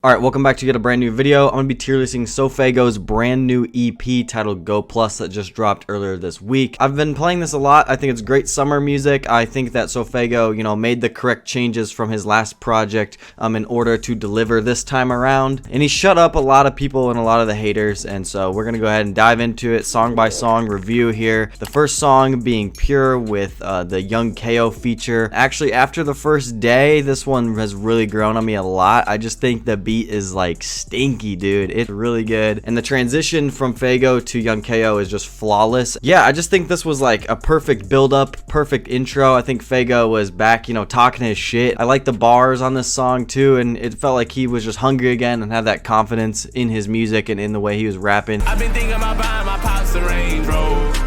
Alright, welcome back to yet a brand new video. I'm going to be tier listing SoFaygo's brand new EP titled Go Plus that just dropped earlier this week. I've been playing this a lot. I think it's great summer music. I think that SoFaygo, made the correct changes from his last project in order to deliver this time around. And he shut up a lot of people and a lot of the haters. And so we're going to go ahead and dive into it song by song review here. The first song being Pure with the Young KO feature. Actually, after the first day, this one has really grown on me a lot. I just think the beat is like stinky, dude. It's really good, and the transition from Faygo to Young KO is just flawless. Yeah, I just think this was like a perfect build-up, perfect intro. I think Faygo was back, talking his shit. I like the bars on this song too, and it felt like he was just hungry again and had that confidence in his music and in the way he was rapping. I've been thinking about buying my pops a Range Rover.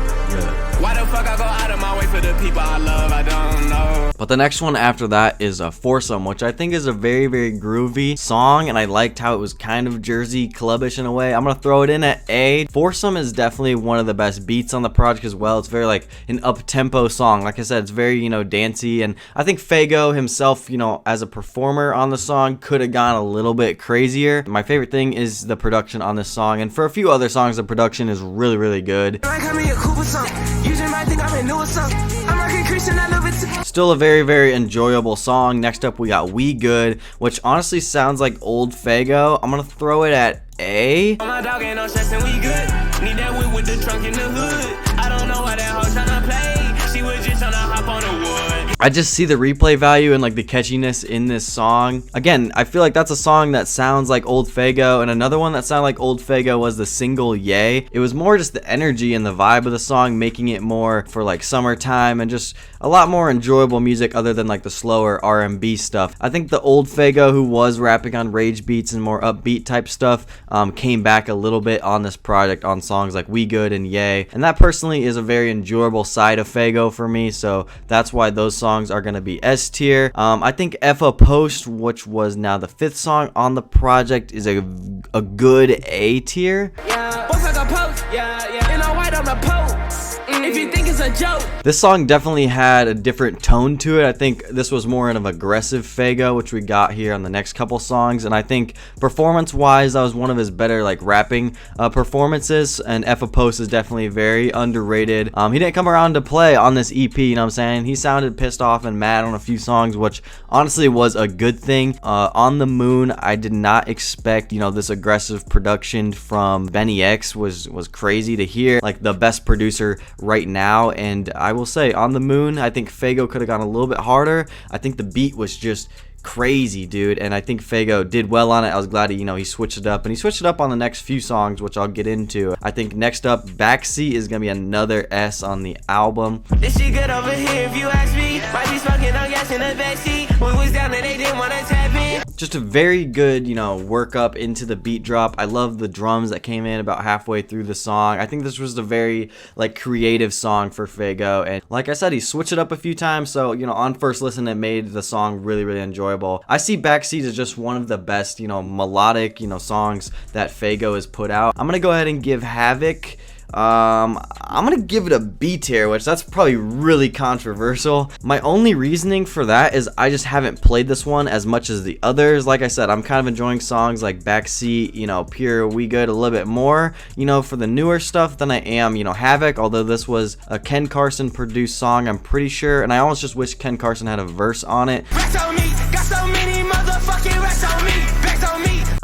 Why the fuck I go out of my way for the people I love? I don't know. But the next one after that is a Foursome, which I think is a very, very groovy song, and I liked how it was kind of Jersey clubbish in a way. I'm gonna throw it in at A. Foursome is definitely one of the best beats on the project as well. It's very like an up-tempo song. Like I said, it's very, dancey, and I think Faygo himself, as a performer on the song could have gone a little bit crazier. My favorite thing is the production on this song, and for a few other songs, the production is really, really good. Still a very, very enjoyable song. Next up we got We Good, which honestly sounds like old Faygo. I'm gonna throw it at A. My dog ain't no stressing, we good. Need that whip with the trunk in the hood. I don't know why that hoe tryna play. She was just tryna hop on the wood. I just see the replay value and like the catchiness in this song. Again, I feel like that's a song that sounds like old Faygo, and another one that sounded like old Faygo was the single Yay. It was more just the energy and the vibe of the song, making it more for like summertime and just a lot more enjoyable music other than like the slower R&B stuff. I think the old Faygo, who was rapping on rage beats and more upbeat type stuff, came back a little bit on this project on songs like We Good and Yay, and that personally is a very enjoyable side of Faygo for me, so that's why those songs are going to be S tier. I think F a Post, which was now the 5th song on the project, is a good A tier. Yeah, white on the post. If you think it's a joke. This song definitely had a different tone to it. I think this was more of an aggressive Faygo, which we got here on the next couple songs, and I think performance-wise, that was one of his better like rapping performances, and F a Post is definitely very underrated. He didn't come around to play on this EP, you know what I'm saying? He sounded pissed off and mad on a few songs, which honestly was a good thing. On the Moon, I did not expect, this aggressive production from Benny X was crazy to hear. Like the best producer right now, and I will say On the Moon, I think Faygo could have gone a little bit harder. I think the beat was just crazy, dude, and I think Faygo did well on it. I was glad he switched it up, and he switched it up on the next few songs, which I'll get into. I think next up, Backseat is gonna be another S on the album. Is she good over here if you ask me? Why she smoking on gas in the backseat? When we was down there, they didn't want to tap in. Just a very good, work up into the beat drop. I love the drums that came in about halfway through the song. I think this was a very creative song for Faygo, and like I said, he switched it up a few times, so on first listen it made the song really, really enjoyable. I see Backseat as just one of the best, melodic, songs that Faygo has put out. I'm gonna go ahead and give Havoc, I'm gonna give it a B tier, which that's probably really controversial. My only reasoning for that is I just haven't played this one as much as the others. Like I said, I'm kind of enjoying songs like Backseat, Pure, We Good a little bit more, for the newer stuff than I am, Havoc, although this was a Ken Carson produced song, I'm pretty sure, and I almost just wish Ken Carson had a verse on it.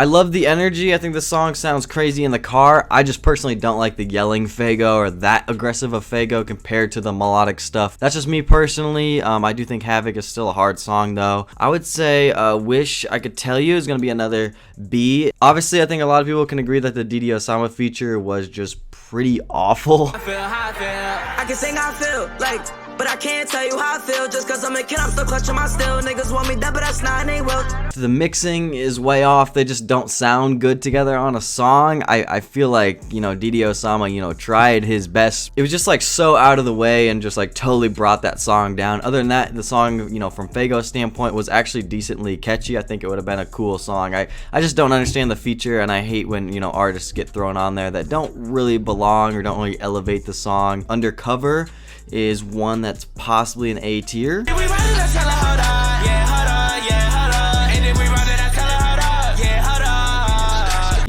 I love the energy. I think the song sounds crazy in the car. I just personally don't like the yelling Faygo or that aggressive of Faygo compared to the melodic stuff. That's just me personally. I do think Havoc is still a hard song though. I would say Wish I Could Tell You is going to be another B. Obviously, I think a lot of people can agree that the Didi Osama feature was just pretty awful. I feel how I feel. I can sing how I feel, but I can't tell you how I feel. Just cause I'm a kid, I'm still clutching my steel. Niggas want me dead, but that's not, they will. The mixing is way off. They just don't sound good together on a song. I feel like, Didi Osama, tried his best. It was just so out of the way and just totally brought that song down. Other than that, the song, from Faygo's standpoint was actually decently catchy. I think it would have been a cool song. I just don't understand the feature, and I hate when, artists get thrown on there that don't really belong or don't really elevate the song. Undercover is one that's possibly an A tier.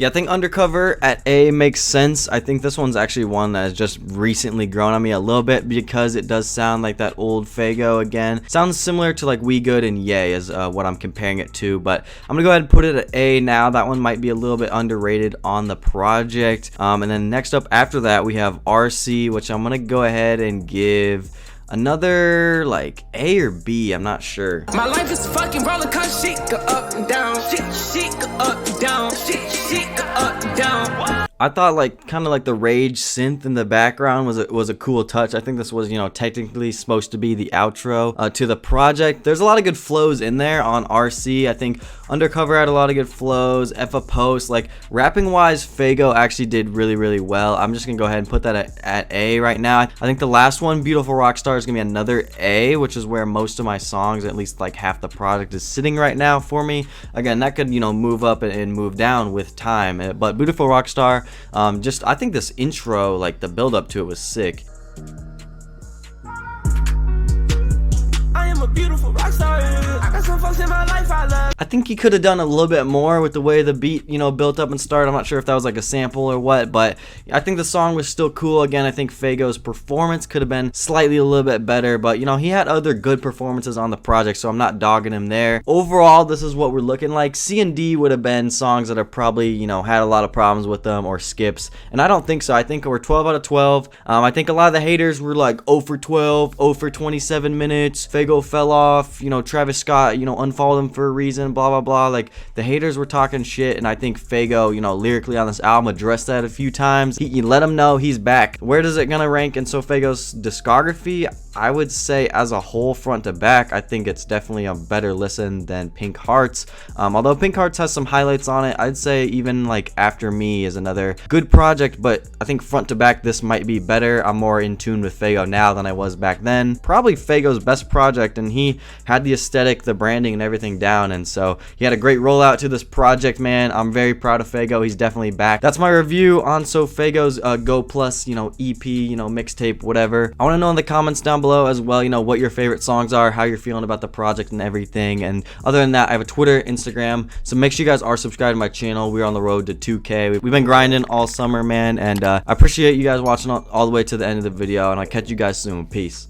Yeah, I think Undercover at A makes sense. I think this one's actually one that has just recently grown on me a little bit because it does sound like that old Faygo again. Sounds similar to like We Good and Yay is what I'm comparing it to, but I'm gonna go ahead and put it at A now. That one might be a little bit underrated on the project. And then next up after that we have RC, which I'm gonna go ahead and give another like A or B, I'm not sure. My life is a fucking roller coaster. Shit go up and down. Shit go up and down. Shit go up and down. I thought like kind of like the Rage synth in the background was a cool touch. I think this was, you know, technically supposed to be the outro to the project. There's a lot of good flows in there on RC. I think Undercover had a lot of good flows. Effa Post, like rapping wise, Faygo actually did really well. I'm just gonna go ahead and put that at A right now. I think the last one, Beautiful Rockstar, is gonna be another A, which is where most of my songs, at least like half the project, is sitting right now for me. Again, that could, you know, move up and move down with time, but Beautiful Rockstar, just I think this intro, like the build up to it, was sick. I am a beautiful rock star. I got some folks in my life I love. I think he could have done a little bit more with the way the beat, you know, built up and started. I'm not sure if that was like a sample or what, but I think the song was still cool. Again, I think Faygo's performance could have been slightly a little bit better, but you know, he had other good performances on the project, so I'm not dogging him there. Overall, this is what we're looking like. C and D would have been songs that are probably, you know, had a lot of problems with them or skips, and I don't think so. I think we're 12 out of 12. I think a lot of the haters were like 0 for 12, 0 for 27 minutes, Faygo fell off, you know, Travis Scott, you know, unfollowed him for a reason, blah blah blah. Like the haters were talking shit, and I think Faygo, you know, lyrically on this album addressed that a few times. He let him know he's back. Where does it gonna rank in SoFaygo's discography? I would say as a whole, front to back, I think it's definitely a better listen than Pink Hearts. Although Pink Hearts has some highlights on it, I'd say even like After Me is another good project, but I think front to back this might be better. I'm more in tune with Faygo now than I was back then. Probably Faygo's best project, and he had the aesthetic, the branding, and everything down, and so he had a great rollout to this project, man. I'm very proud of Faygo. He's definitely back. That's my review on SoFaygo's Go Plus, you know, EP, you know, mixtape, whatever. I want to know in the comments down below as well, you know, what your favorite songs are, how you're feeling about the project and everything. And other than that, I have a Twitter, Instagram, so make sure you guys are subscribed to my channel. We're on the road to 2K. We've been grinding all summer, man, and I appreciate you guys watching all the way to the end of the video, and I'll catch you guys soon. Peace.